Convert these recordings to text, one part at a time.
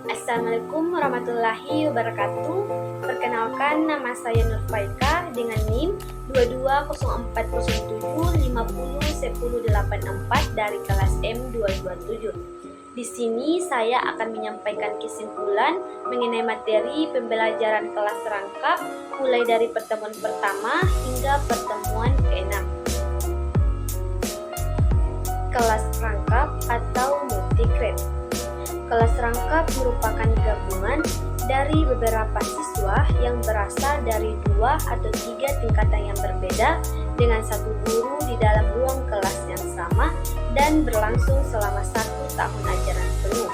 Assalamualaikum warahmatullahi wabarakatuh. Perkenalkan, nama saya Nurfaika dengan NIM 220407501084 dari kelas M227. Di sini saya akan menyampaikan kesimpulan mengenai materi pembelajaran kelas rangkap mulai dari pertemuan pertama hingga pertemuan ke-6. Kelas rangkap atau multigrade. Kelas rangkap merupakan gabungan dari beberapa siswa yang berasal dari 2 atau 3 tingkatan yang berbeda dengan satu guru di dalam ruang kelas yang sama dan berlangsung selama 1 tahun ajaran penuh.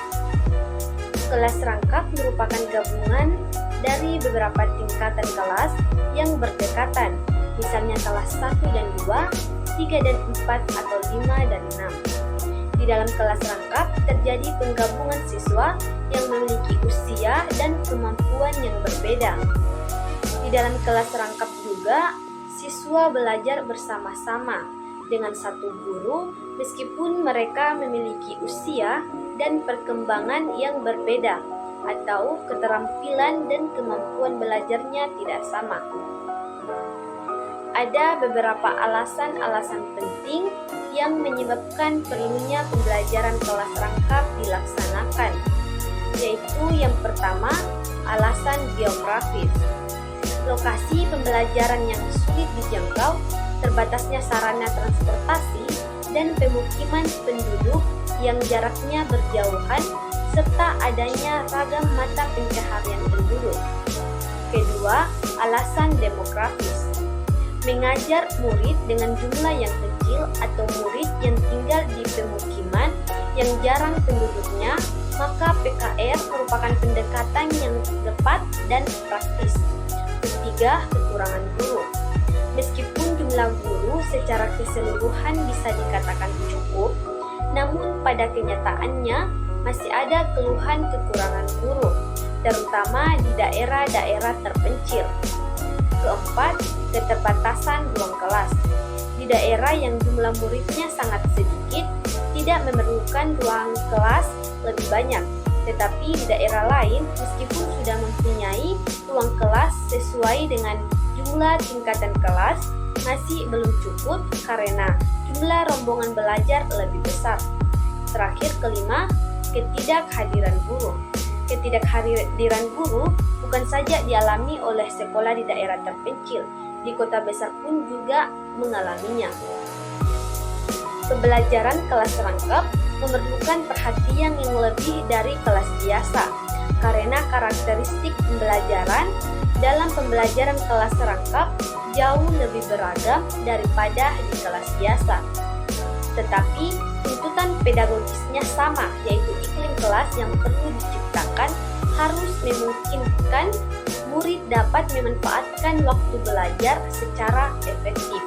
Kelas rangkap merupakan gabungan dari beberapa tingkatan kelas yang berdekatan, misalnya kelas 1 dan 2, 3 dan 4, atau 5 dan 6. Di dalam kelas rangkap terjadi penggabungan siswa yang memiliki usia dan kemampuan yang berbeda. Di dalam kelas rangkap juga, siswa belajar bersama-sama dengan satu guru meskipun mereka memiliki usia dan perkembangan yang berbeda atau keterampilan dan kemampuan belajarnya tidak sama. Ada beberapa alasan-alasan penting yang menyebabkan perlunya pembelajaran kelas rangkap dilaksanakan, yaitu yang pertama, alasan geografis. Lokasi pembelajaran yang sulit dijangkau, terbatasnya sarana transportasi, dan pemukiman penduduk yang jaraknya berjauhan, serta adanya ragam mata pencaharian penduduk. Kedua, alasan demografis. Mengajar murid dengan jumlah yang kecil atau murid yang tinggal di pemukiman yang jarang penduduknya, maka PKR merupakan pendekatan yang tepat dan praktis. Ketiga, kekurangan guru. Meskipun jumlah guru secara keseluruhan bisa dikatakan cukup, namun pada kenyataannya masih ada keluhan kekurangan guru, terutama di daerah-daerah terpencil. Keempat, keterbatasan ruang kelas. Di daerah yang jumlah muridnya sangat sedikit, tidak memerlukan ruang kelas lebih banyak. Tetapi di daerah lain, meskipun sudah mempunyai ruang kelas sesuai dengan jumlah tingkatan kelas, masih belum cukup karena jumlah rombongan belajar lebih besar. Terakhir, kelima, ketidakhadiran guru. Ketidakhadiran guru bukan saja dialami oleh sekolah di daerah terpencil, di kota besar pun juga mengalaminya. Pembelajaran kelas rangkap memerlukan perhatian yang lebih dari kelas biasa, karena karakteristik pembelajaran dalam pembelajaran kelas rangkap jauh lebih beragam daripada di kelas biasa. Tetapi tuntutan pedagogisnya sama, yaitu iklim kelas yang perlu diciptakan harus memungkinkan murid dapat memanfaatkan waktu belajar secara efektif.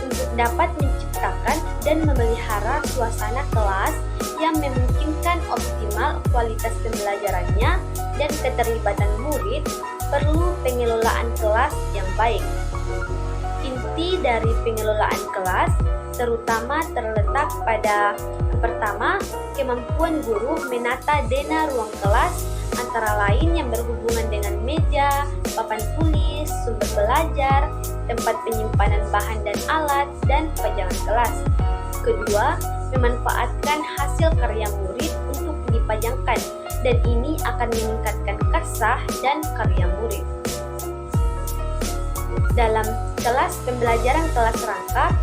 Untuk dapat menciptakan dan memelihara suasana kelas yang memungkinkan optimal kualitas pembelajarannya dan keterlibatan murid, perlu pengelolaan kelas yang baik. Inti dari pengelolaan kelas terutama terletak pada pertama, kemampuan guru menata dena ruang kelas antara lain yang berhubungan dengan meja, papan tulis, sumber belajar, tempat penyimpanan bahan dan alat, dan pajangan kelas. Kedua, memanfaatkan hasil karya murid untuk dipajangkan, dan ini akan meningkatkan kasah dan karya murid. Dalam kelas pembelajaran kelas rangkap,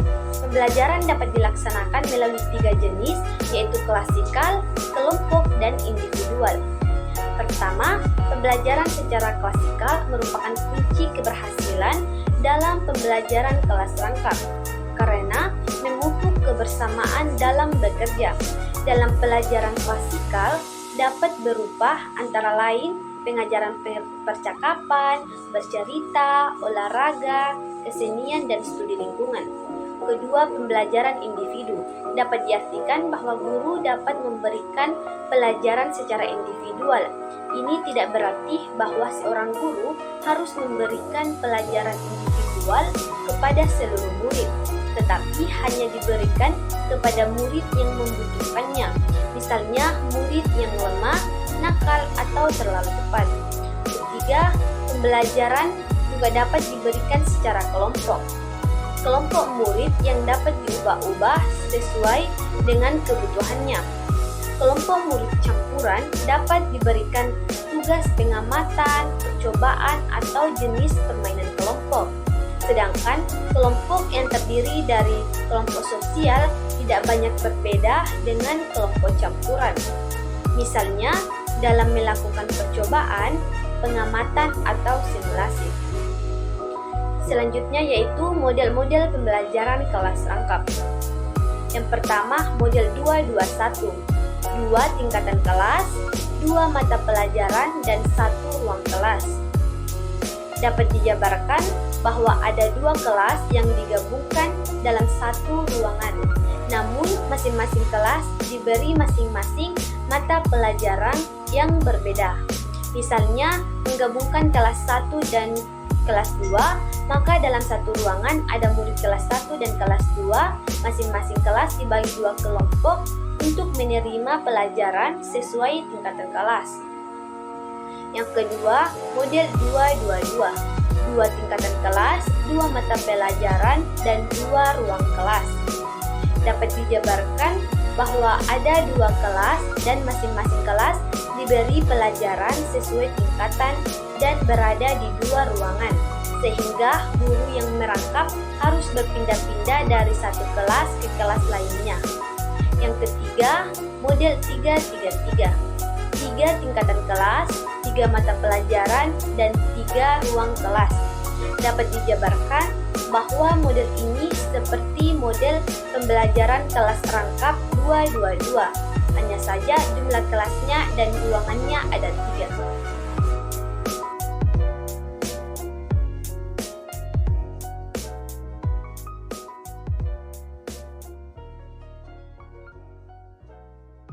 pembelajaran dapat dilaksanakan melalui 3 jenis, yaitu klasikal, kelompok, dan individual. Pertama, pembelajaran secara klasikal merupakan kunci keberhasilan dalam pembelajaran kelas rangkap, karena memupuk kebersamaan dalam bekerja. Dalam pelajaran klasikal dapat berupa antara lain pengajaran percakapan, bercerita, olahraga, kesenian, dan studi lingkungan. Kedua, pembelajaran individu dapat diartikan bahwa guru dapat memberikan pelajaran secara individual. Ini tidak berarti bahwa seorang guru harus memberikan pelajaran individu individual kepada seluruh murid, tetapi hanya diberikan kepada murid yang membutuhkannya, misalnya murid yang lemah, nakal, atau terlalu cepat. Ketiga, pembelajaran juga dapat diberikan secara kelompok. Kelompok murid yang dapat diubah-ubah sesuai dengan kebutuhannya. Kelompok murid campuran dapat diberikan tugas pengamatan, percobaan, atau jenis permainan kelompok. Sedangkan kelompok yang terdiri dari kelompok sosial tidak banyak berbeda dengan kelompok campuran. Misalnya, dalam melakukan percobaan, pengamatan, atau simulasi. Selanjutnya yaitu model-model pembelajaran kelas rangkap. Yang pertama, model 221. 2 tingkatan kelas, 2 mata pelajaran, dan 1 ruang kelas. Dapat dijabarkan bahwa ada 2 kelas yang digabungkan dalam 1 ruangan. Namun, masing-masing kelas diberi masing-masing mata pelajaran yang berbeda. Misalnya, menggabungkan kelas 1 dan kelas 2, maka dalam satu ruangan ada murid kelas 1 dan kelas 2, masing-masing kelas dibagi 2 kelompok untuk menerima pelajaran sesuai tingkatan kelas. Yang kedua, model 222. 2 tingkatan kelas, 2 mata pelajaran, dan 2 ruang kelas. Dapat dijabarkan bahwa ada 2 kelas dan masing-masing kelas diberi pelajaran sesuai tingkatan dan berada di 2 ruangan, sehingga guru yang merangkap harus berpindah-pindah dari satu kelas ke kelas lainnya. Yang ketiga, model 333. 3 tingkatan kelas, 3 mata pelajaran, dan 3 ruang kelas. Dapat dijabarkan bahwa model ini seperti model pembelajaran kelas rangkap 222. Hanya saja jumlah kelasnya dan ruangannya ada 3.